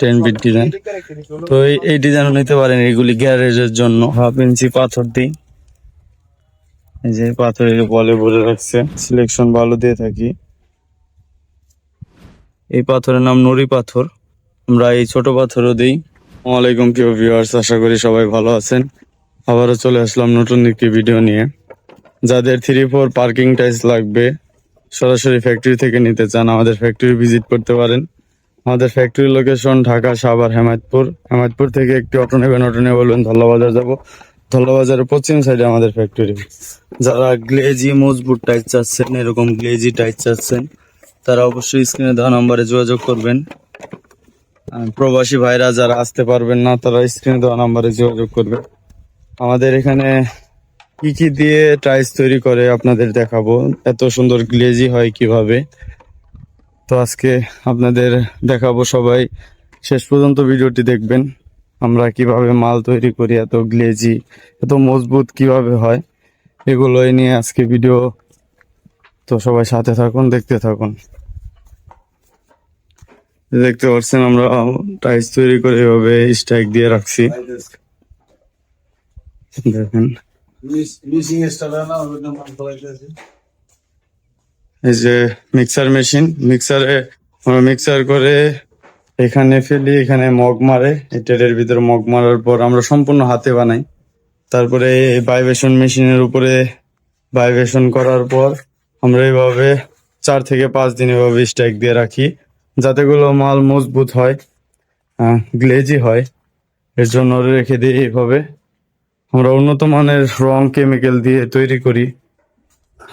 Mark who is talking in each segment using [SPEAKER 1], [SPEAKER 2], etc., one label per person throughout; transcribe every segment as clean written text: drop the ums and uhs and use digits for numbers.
[SPEAKER 1] 10 bit design. তো এই ডিজাইনও নিতে পারেন, এগুলি গ্যারেজের জন্য। 1/2 ইঞ্চি পাথর দিই, এই যে পাথর বলে ভরে রাখছে, সিলেকশন ভালো দিয়ে থাকি। এই পাথরের নাম নুড়ি পাথর, আমরা এই ছোট পাথরও দিই। ওয়ালাইকুম প্রিয় ভিউয়ার্স, আশা করি সবাই ভালো আছেন। আবারও চলে আসলাম নতুন একটি ভিডিও নিয়ে। যাদের 3-4 পার্কিং টাইলস লাগবে, সরাসরি ফ্যাক্টরি থেকে নিতে চান, আমাদের ফ্যাক্টরি ভিজিট করতে পারেন। আমাদের ফ্যাক্টরি লোকেশন ঢাকা, সাভার, হেমায়তপুর। হেমায়তপুর থেকে একটি অটো নেবেন, অটো নিয়ে বলবেন ধল্লাবাজার যাব। ধল্লাবাজারের পশ্চিম সাইডে আমাদের ফ্যাক্টরি। যারা গ্লেজি মজবুত টাইলস চাচ্ছেন, এরকম গ্লেজি টাইলস চাচ্ছেন, তারা অবশ্যই স্ক্রিনে দেওয়া নাম্বারে যোগাযোগ করবেন। প্রবাসী ভাইরা যারা আসতে পারবেন না, তারা স্ক্রিনে দেওয়া নাম্বারে যোগাযোগ করবেন। আমাদের এখানে কি কি দিয়ে টাইলস তৈরি করে আপনাদের দেখাবো, এত সুন্দর গ্লেজি হয় কিভাবে। তো আজকে আপনাদের দেখাবো, সবাই শেষ পর্যন্ত ভিডিওটি দেখবেন। আমরা কিভাবে মাল তৈরি করি, এত গ্লেজি এত মজবুত কিভাবে হয়, এগুলোই নিয়ে আজকে ভিডিও। তো সবাই সাথে থাকুন, দেখতে থাকুন। দেখতে পাচ্ছেন আমরা টাইলস তৈরি করে এভাবে স্ট্রাইক দিয়ে রাখছি, দেখেন। এই যে মিক্সার মেশিন, আমরা মিক্সার করে এখানে ফেলি, এখানে মগ মারে, এই ট্রেডের ভিতরে মগ মারার পর আমরা সম্পূর্ণ হাতে বানাই। তারপরে ভাইব্রেশন মেশিনের উপরে ভাইব্রেশন করার পর আমরা এইভাবে 4 থেকে 5 দিন এভাবে স্ট্রাইক দিয়ে রাখি, যাতে গুলো মাল মজবুত হয়, গ্লেজি হয়। এর জন্য রেখে দিই এইভাবে। আমরা উন্নত মানের রং কেমিক্যাল দিয়ে তৈরি করি,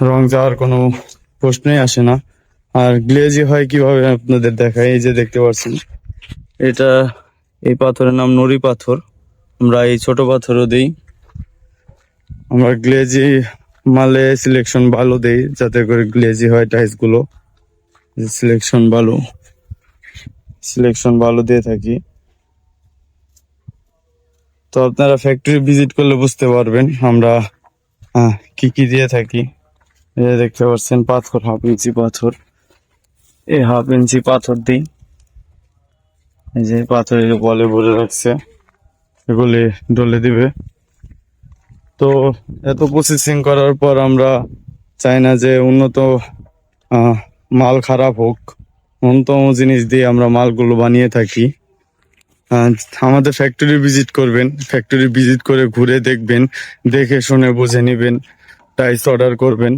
[SPEAKER 1] রং যাওয়ার কোনো প্রশ্নই আসে না। আর গ্লেজি হয় কিভাবে আপনাদের দেখাই, এই যে দেখতে পাচ্ছেন, এটা এই পাথরের নাম নুড়ি পাথর, আমরা এই ছোট পাথরও দিই। আমরা গ্লেজি মালে সিলেকশন ভালো দেই, যাতে করে গ্লেজি হয় টাইলস গুলো। সিলেকশন ভালো দিয়ে থাকি। তো আপনারা ফ্যাক্টরি ভিজিট করলে বুঝতে পারবেন আমরা কি কি দিয়ে থাকি। এই দেখতে পাচ্ছেন পাথর, 1/2 ইঞ্চি পাথর, এই 1/2 ইঞ্চি পাথর দিই, এই যে পাথর বলে ভরে রাখছে, এগুলি ডলে দিবে। তো এত প্রসেসিং করার পর আমরা চাই না যে উন্নত মাল খারাপ হোক, ন্যূনতম জিনিস দিয়ে আমরা মালগুলো বানিয়ে থাকি। আমাদের ফ্যাক্টরি ভিজিট করবেন, ফ্যাক্টরি ভিজিট করে ঘুরে দেখবেন, দেখে শুনে বুঝে নেবেন, টাইলস অর্ডার করবেন।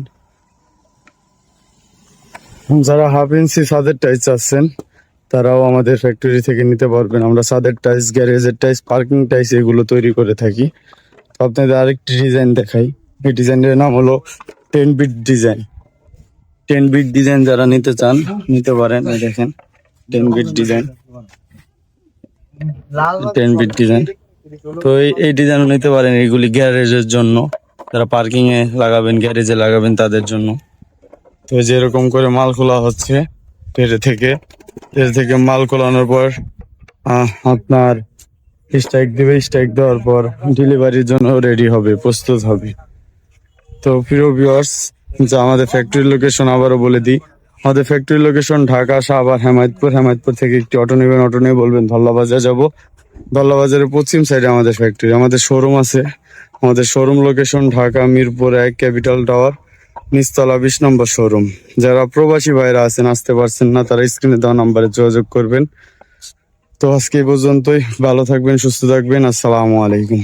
[SPEAKER 1] যারা 1/2 ইঞ্চি ছাদের টাইলস চাচ্ছেন, তারাও আমাদের ফ্যাক্টরি থেকে নিতে পারবেন। আমরা ছাদের টাইলস, গ্যারেজের টাইলস, পার্কিং টাইলস এগুলো তৈরি করে থাকি। তো আপনাদের আরেকটি ডিজাইন দেখাই, এই ডিজাইনের নাম হলো 10 বিট ডিজাইন। 10 বিট ডিজাইন যারা নিতে চান নিতে পারেন। এই দেখেন 10 বিট ডিজাইন, 10 বিট ডিজাইন। তো এই ডিজাইনও নিতে পারেন, এগুলি গ্যারেজের জন্য, যারা পার্কিং এ লাগাবেন, গ্যারেজে লাগাবেন তাদের জন্য। তো যেরকম করে মাল খোলা হচ্ছে ট্রেড থেকে মাল খোলানোর পর আপনার স্ট্রাইক দিবে, স্ট্রাইক দেওয়ার পর ডেলিভারির জন্য রেডি হবে, প্রস্তুত হবে। তো প্রিয় ভিউয়ার্স, যা আমাদের ফ্যাক্টরির লোকেশন আবারও বলে দিই, আমাদের ফ্যাক্টরির লোকেশন ঢাকা, সাভার, হেমায়তপুর। হেমায়তপুর থেকে একটি অটো নেবেন, অটো নিয়ে বলবেন ধল্লাবাজার যাব। ধল্লাবাজারের পশ্চিম সাইডে আমাদের ফ্যাক্টরি, আমাদের শোরুম আছে। আমাদের showroom location Dhaka, Mirpur 1, capital tower, নিচতলা, 20 নম্বর শোরুম। যারা প্রবাসী ভাইরা আছেন, আসতে পারছেন না, তারা স্ক্রিনে দেওয়া নাম্বারে যোগাযোগ করবেন। তো আজকে এই পর্যন্তই, ভালো থাকবেন, সুস্থ থাকবেন, আসসালামু আলাইকুম।